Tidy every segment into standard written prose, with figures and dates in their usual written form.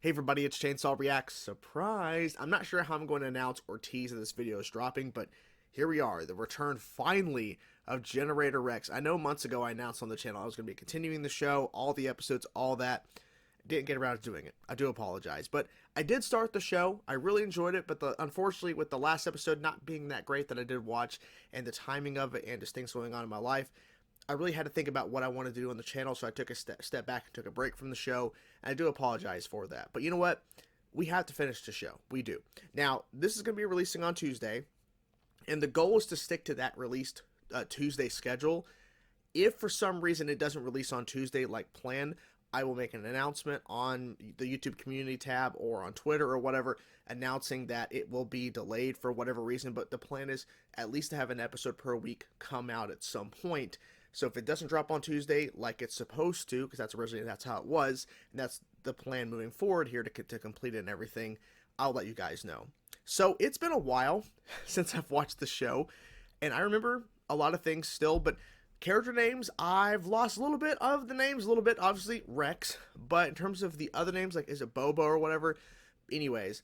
Hey everybody, it's Chainsaw Reacts. Surprise! I'm not sure how I'm going to announce or tease that this video is dropping, but here we are, the return finally of Generator Rex. I know months ago I announced on the channel I was going to be continuing the show, all the episodes, all that. Didn't get around to doing it. I do apologize, but I did start the show. I really enjoyed it, but unfortunately with the last episode not being that great that I did watch, and the timing of it and just things going on in my life, I really had to think about what I wanted to do on the channel, so I took a step back and took a break from the show, and I do apologize for that. But you know what? We have to finish the show. We do. Now, this is going to be releasing on Tuesday, and the goal is to stick to that released Tuesday schedule. If for some reason it doesn't release on Tuesday like planned, I will make an announcement on the YouTube community tab or on Twitter or whatever, announcing that it will be delayed for whatever reason, but the plan is at least to have an episode per week come out at some point. So if it doesn't drop on Tuesday like it's supposed to, because that's how it was, and that's the plan moving forward here to complete it and everything, I'll let you guys know. So it's been a while since I've watched the show, and I remember a lot of things still, but character names, I've lost a little bit of the names, a little bit, obviously, Rex, but in terms of the other names, like, is it Bobo or whatever? Anyways,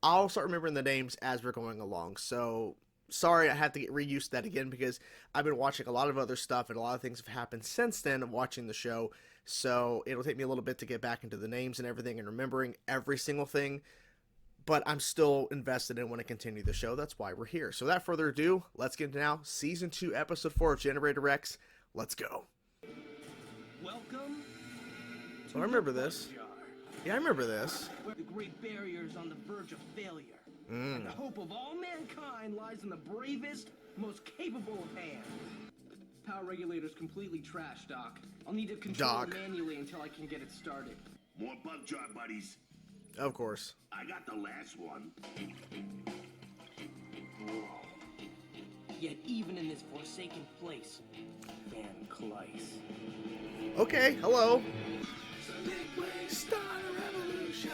I'll start remembering the names as we're going along, so sorry I had to get reused to that again because I've been watching a lot of other stuff and a lot of things have happened since then of watching the show, so it'll take me a little bit to get back into the names and everything and remembering every single thing, but I'm still invested and want to continue the show. That's why we're here. So without further ado, let's get into now Season 2, Episode 4 of Generator Rex. Let's go. Welcome. So I remember this. Yeah, I remember this. The Great Barrier is on the verge of failure. And the hope of all mankind lies in the bravest, most capable of hands. Power regulator's completely trashed, Doc. I'll need to control it manually until I can get it started. More bug jar buddies. Of course. I got the last one. Yet even in this forsaken place, Van Clyce. Okay, hello. Start a revolution.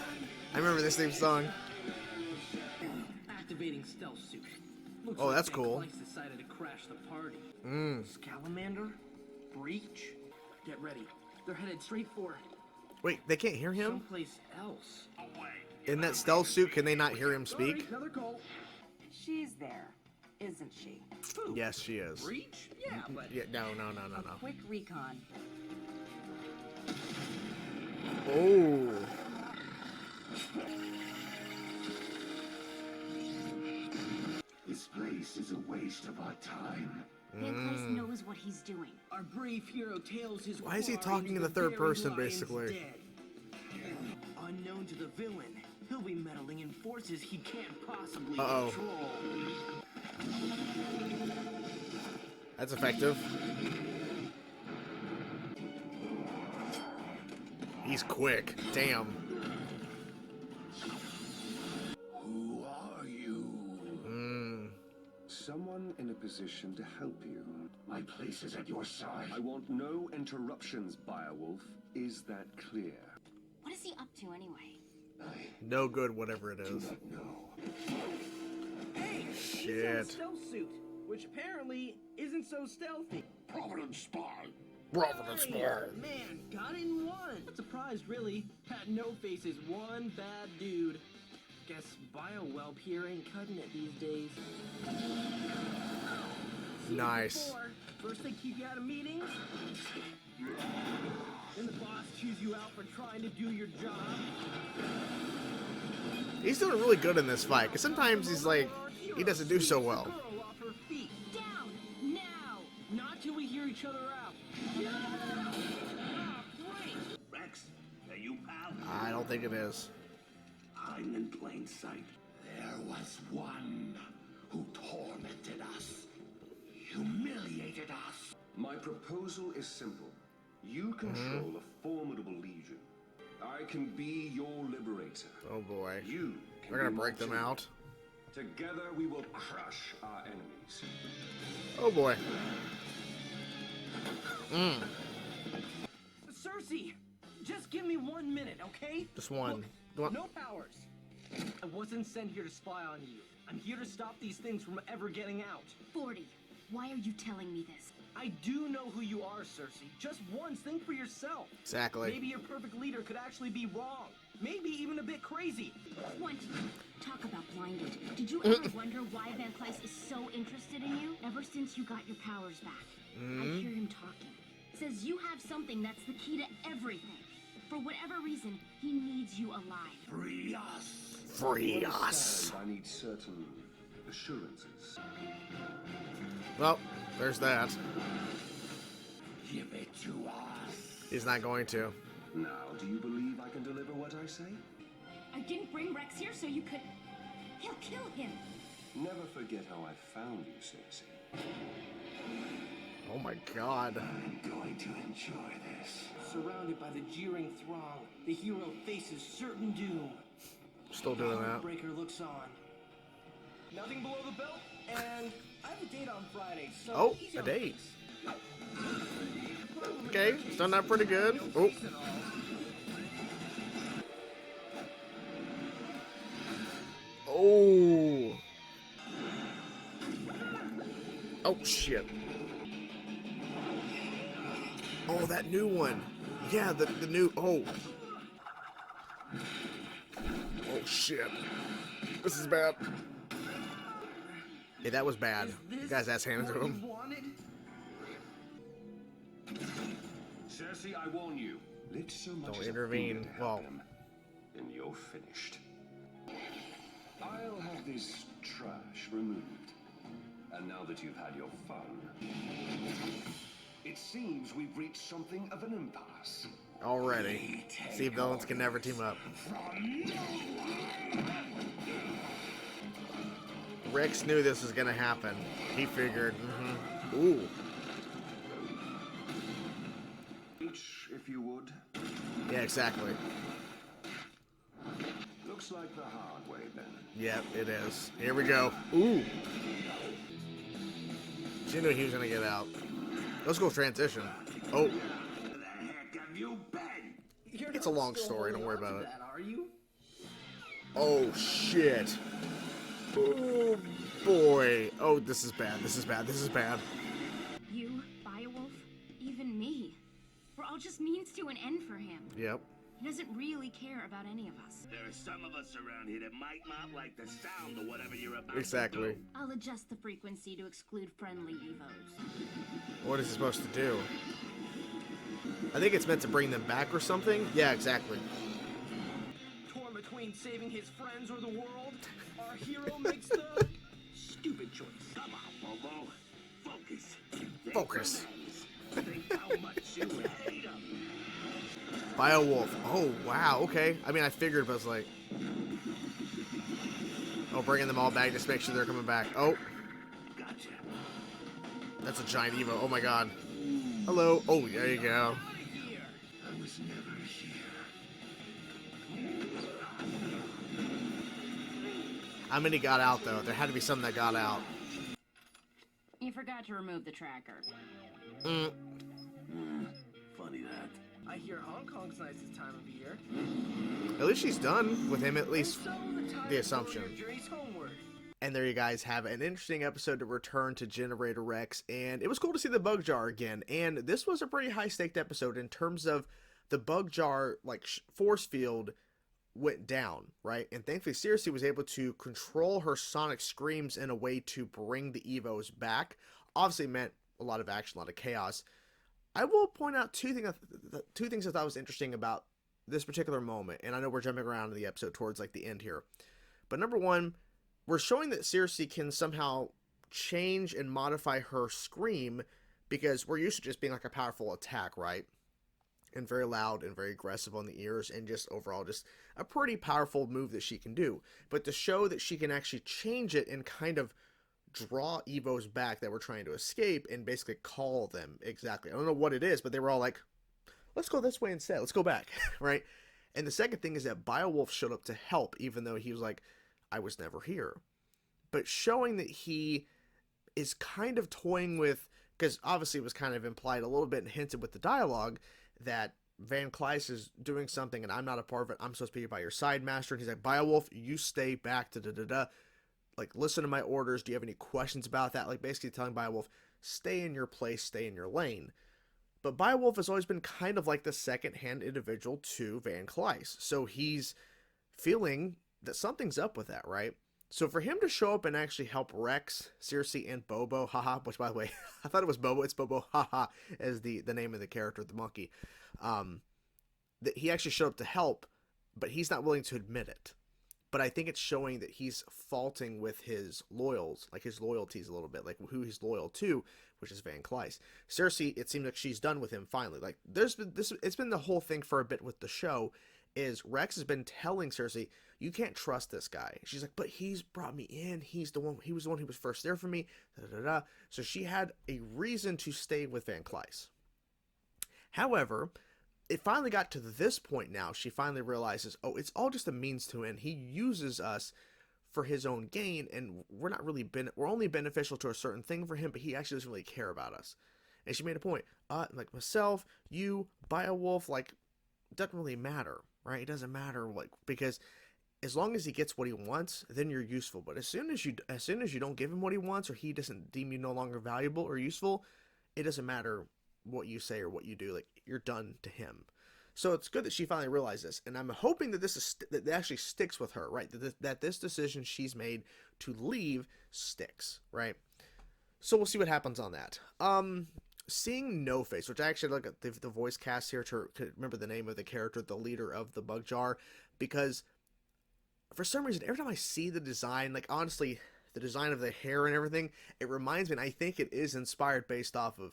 I remember this theme song. Activating stealth suit. Looks Oh, like that's Van cool. Clyce decided to crash the party. Scalamander? Breach? Get ready. They're headed straight for Wait, they can't hear him? someplace else. In that stealth suit, can they not hear him speak? Sorry, another call. She's there, isn't she? Who? Yes, she is. Breach? Yeah, but Yeah, no. Quick recon. Oh. This place is a waste of our time. Van Clyce knows what he's doing. our brave hero tails his Why is he war talking into in the the third very person, lion's basically? den. Unknown to the villain, he'll be meddling in forces he can't possibly Uh-oh. control. That's effective. He's quick. Damn. Who are you? Someone in a position to help you. My place is at your side. I want no interruptions, Beowulf. Is that clear? What is he up to anyway? I No good, whatever it do is. not know. Hey, he's in a Shit. stealth suit, which apparently isn't so stealthy. Providence spy. Providence Fire! Man, got in one. Not surprised, really. That No-Face is one bad dude. Guess Biowhelp here ain't cutting it these days. Seen it Nice. before. First they keep you out of meetings, then the boss chews you out for trying to do your job. He's doing really good in this fight, because sometimes he's like, he doesn't do so well. Girl off her feet. Down! Now! Not till we hear each other out. Ah, great. Rex, are you pal? I don't think it is. I'm in plain sight. There was one who tormented us, humiliated us. My proposal is simple. You control a formidable legion. I can be your liberator. Oh boy. You can They're gonna be my break them tool. out. Together we will crush our enemies. Oh boy. Cersei, just give me 1 minute, okay? Just one. Look, no powers. I wasn't sent here to spy on you. I'm here to stop these things from ever getting out. 40. Why are you telling me this? I do know who you are, Cersei. Just once, think for yourself. Exactly. Maybe your perfect leader could actually be wrong. Maybe even a bit crazy. Quentin, talk about blinded. Did you ever wonder why Van Cleis is so interested in you? Ever since you got your powers back, I hear him talking. Says you have something that's the key to everything. For whatever reason, he needs you alive. Free us. Free us. I need certain assurances. Well, there's that. Give it to us. He's not going to. Now, do you believe I can deliver what I say? I didn't bring Rex here so you could... He'll kill him. Never forget how I found you, Cersei. Oh my god. I'm going to enjoy this. Surrounded by the jeering throng, the hero faces certain doom. Still doing that. Breaker looks on. Nothing below the belt, and I have a date on Friday, so Oh, easy a on the date. face. Okay, it's done that pretty good. Oh. Oh. Oh, shit. Oh, that new one. Yeah, the new... Oh. Oh, shit. This is bad. Yeah, that was bad. You guys ass handed to him. Cersei, I warn you. Let so much Don't as a intervene. finger help Well. him, and you're finished. I'll have this trash removed. And now that you've had your fun, it seems we've reached something of an impasse. Already. See if villains can never team up. Rex knew this was gonna happen. He figured. Ooh. Each, if you would. Yeah, exactly. Looks like the hard way, then. Yep, it is. Here we go. Ooh. She knew he was gonna get out. Let's go transition. Oh. Where the heck have you been? You're It's a not long still story, holding don't worry on to about it. that, are you? Oh, shit. Oh, boy. Oh, this is bad. This is bad. This is bad. You, Beowulf, even me. We're all just means to an end for him. Yep. He doesn't really care about any of us. There are some of us around here that might not like the sound of whatever you're about Exactly. to do. I'll adjust the frequency to exclude friendly evos. What is he supposed to do? I think it's meant to bring them back or something. Yeah, exactly. Torn between saving his friends or the world, our hero makes the stupid choice. Come on, Bobo. Focus. Think Focus. remains. Think how much you hate him. Beowulf. Oh, wow. Okay. I mean, I figured, but I was like... Oh, bringing them all back just to make sure they're coming back. Oh, Gotcha. that's a giant Evo. Oh, my God. Hello. Oh, there you go. I was never here. How many got out, though? There had to be some that got out. You forgot to remove the tracker. Mm. Funny that. I hear Hong Kong's nice this time of year. At least she's done with him, at least So time the to assumption. go your journeys homeward. And there you guys have it. An interesting episode to return to Generator Rex. And it was cool to see the bug jar again. And this was a pretty high-staked episode in terms of the bug jar, like, force field went down, right? And thankfully, Cersei was able to control her sonic screams in a way to bring the Evos back. Obviously meant a lot of action, a lot of chaos. I will point out two things I thought was interesting about this particular moment. And I know we're jumping around in the episode towards, like, the end here. But number one, we're showing that Cersei can somehow change and modify her scream, because we're used to just being like a powerful attack, right? And very loud and very aggressive on the ears, and just overall just a pretty powerful move that she can do. But to show that she can actually change it and kind of draw Evos back that were trying to escape and basically call them exactly. I don't know what it is, but they were all like, let's go this way instead. Let's go back, right? And the second thing is that Beowulf showed up to help, even though he was like, I was never here. But showing that he is kind of toying with, because obviously it was kind of implied a little bit and hinted with the dialogue that Van Cleis is doing something and I'm not a part of it. I'm supposed to be by your side, master. And he's like, Beowulf, you stay back, like, listen to my orders. Do you have any questions about that? Like, basically telling Beowulf, stay in your place, stay in your lane. But Beowulf has always been kind of like the second-hand individual to Van Cleis. So he's feeling that something's up with that, right? So for him to show up and actually help Rex, Cersei, and Bobo, haha, which by the way, I thought it was Bobo, it's Bobo, haha, as the name of the character, the monkey. That he actually showed up to help, but he's not willing to admit it. But I think it's showing that he's faulting with his his loyalties a little bit, like who he's loyal to, which is Van Cleis. Cersei, it seems like she's done with him finally. Like it's been the whole thing for a bit with the show, is Rex has been telling Cersei, you can't trust this guy. She's like, but he's brought me in. He was the one who was first there for me. Da, da, da. So she had a reason to stay with Van Cleis. However, it finally got to this point now. She finally realizes, oh, it's all just a means to end. He uses us for his own gain, and we're only beneficial to a certain thing for him, but he actually doesn't really care about us. And she made a point, like myself, you, Beowulf, like, doesn't really matter, right? It doesn't matter, like, because as long as he gets what he wants, then you're useful. But as soon as you don't give him what he wants, or he doesn't deem you no longer valuable or useful, it doesn't matter what you say or what you do. Like, you're done to him. So it's good that she finally realized this, and I'm hoping that that actually sticks with her, right? That this decision she's made to leave sticks, right? So we'll see what happens on that. Seeing No Face, which I actually look at the voice cast here to remember the name of the character, the leader of the Bug Jar, because for some reason, every time I see the design, like, honestly, the design of the hair and everything, it reminds me, and I think it is inspired based off of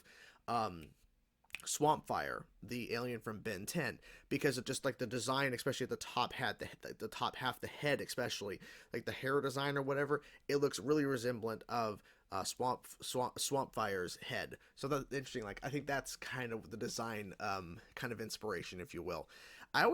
Swampfire, the alien from Ben 10, because of just like the design, especially at the top hat, the top half, the head especially, like the hair design or whatever, it looks really resemblant of Swampfire's head. So that's interesting. Like, I think that's kind of the design, kind of inspiration, if you will. I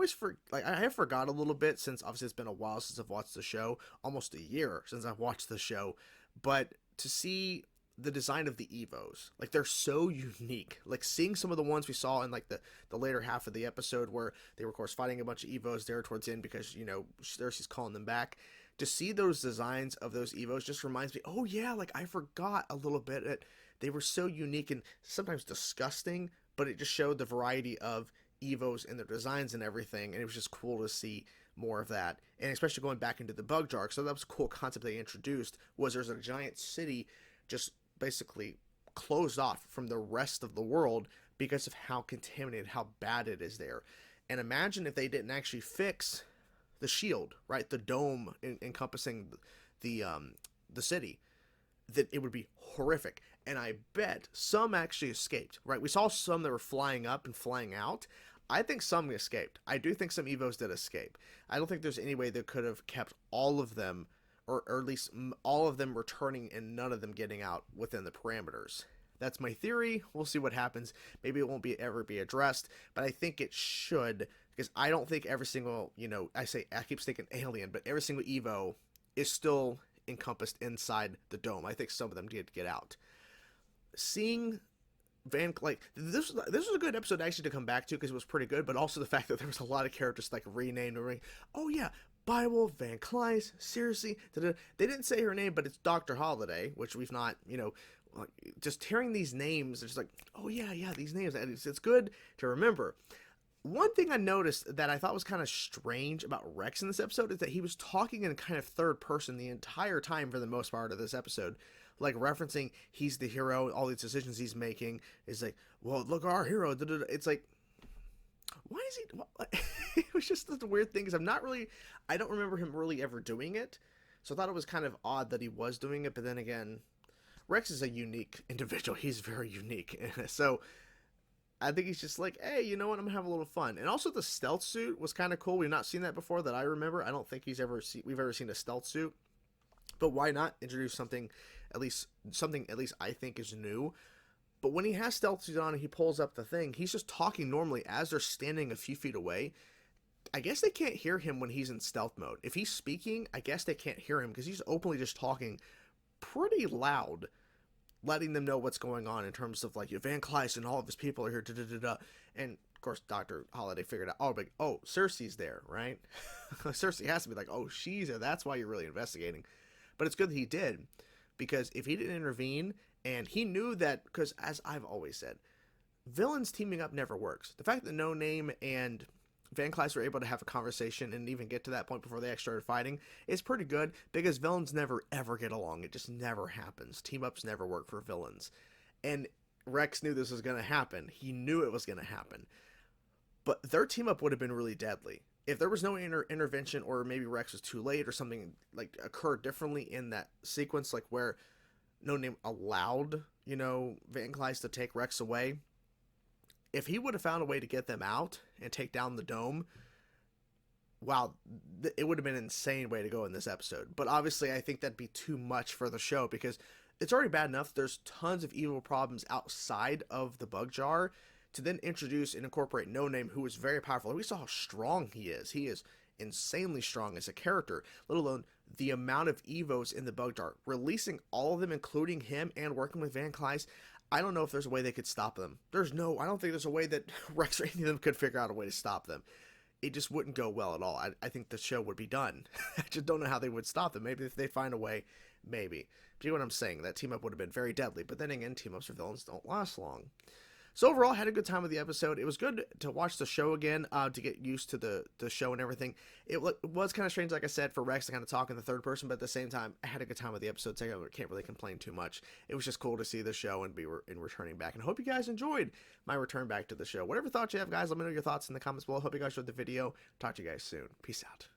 have forgot a little bit, since obviously it's been a while since I've watched the show, almost a year since I've watched the show, but to see the design of the Evos, like, they're so unique. Like, seeing some of the ones we saw in like the later half of the episode, where they were of course fighting a bunch of Evos there towards the end, because, you know, Cersei's calling them back. To see those designs of those Evos just reminds me, oh yeah, like, I forgot a little bit that they were so unique and sometimes disgusting, but it just showed the variety of Evos and their designs and everything, and it was just cool to see more of that. And especially going back into the Bug Jar, so that was a cool concept they introduced, was there's a giant city just basically closed off from the rest of the world because of how contaminated, how bad it is there. And imagine if they didn't actually fix the shield, right, the dome encompassing the city, that it would be horrific. And I bet some actually escaped, right? We saw some that were flying up and flying out. I think some escaped. I do think some Evos did escape. I don't think there's any way they could have kept all of them, or at least all of them returning and none of them getting out within the parameters. That's my theory. We'll see what happens. Maybe it won't ever be addressed, but I think it should, because I don't think every single, I keep thinking alien, but every single Evo is still encompassed inside the dome. I think some of them did get out. Seeing this was a good episode actually to come back to, because it was pretty good, but also the fact that there was a lot of characters like renamed. Oh yeah, Beowulf, Van Cleis, Cersei. They didn't say her name, but it's Dr. Holiday, which we've not, just hearing these names, it's like, oh yeah, these names. It's good to remember. One thing I noticed that I thought was kind of strange about Rex in this episode is that he was talking in kind of third person the entire time for the most part of this episode. Like, referencing he's the hero, all these decisions he's making is like, well, look, our hero. It's like, why is he? It was just the weird thing, because I don't remember him really ever doing it. So I thought it was kind of odd that he was doing it. But then again, Rex is a unique individual. He's very unique. So I think he's just like, hey, you know what? I'm gonna have a little fun. And also the stealth suit was kind of cool. We've not seen that before that I remember. I don't think we've ever seen a stealth suit. But why not introduce something at least I think is new? But when he has stealth suit on and he pulls up the thing, he's just talking normally as they're standing a few feet away. I guess they can't hear him when he's in stealth mode. If he's speaking, I guess they can't hear him, because he's openly just talking pretty loud, letting them know what's going on in terms of, like, Van Cleis and all of his people are here, and of course Dr. Holiday figured out, oh, Cersei's there, right? Cersei has to be like, oh, she's there, that's why you're really investigating. But it's good that he did, because if he didn't intervene And he knew that, because as I've always said, villains teaming up never works. The fact that No Name and Van Kleist were able to have a conversation and even get to that point before they actually started fighting is pretty good, because villains never ever get along. It just never happens. Team ups never work for villains. And Rex knew this was going to happen. He knew it was going to happen. But their team up would have been really deadly. If there was no intervention, or maybe Rex was too late, or something like occurred differently in that sequence, like where No Name allowed, Van Kleist to take Rex away, if he would have found a way to get them out and take down the dome, wow, it would have been an insane way to go in this episode. But obviously, I think that'd be too much for the show, because it's already bad enough. There's tons of evil problems outside of the bug jar. To then introduce and incorporate No Name, who is very powerful. We saw how strong he is. He is insanely strong as a character, let alone the amount of Evos in the bug jar. Releasing all of them, including him, and working with Van Kleist, I don't know if there's a way they could stop them. I don't think there's a way that Rex or any of them could figure out a way to stop them. It just wouldn't go well at all. I think the show would be done. I just don't know how they would stop them. Maybe if they find a way, maybe. But you know what I'm saying? That team up would have been very deadly. But then again, team ups for villains don't last long. So overall, I had a good time with the episode. It was good to watch the show again, to get used to the show and everything. It was kind of strange, like I said, for Rex to kind of talk in the third person, but at the same time, I had a good time with the episode, so I can't really complain too much. It was just cool to see the show and be returning back. And I hope you guys enjoyed my return back to the show. Whatever thoughts you have, guys, let me know your thoughts in the comments below. Hope you guys enjoyed the video. Talk to you guys soon. Peace out.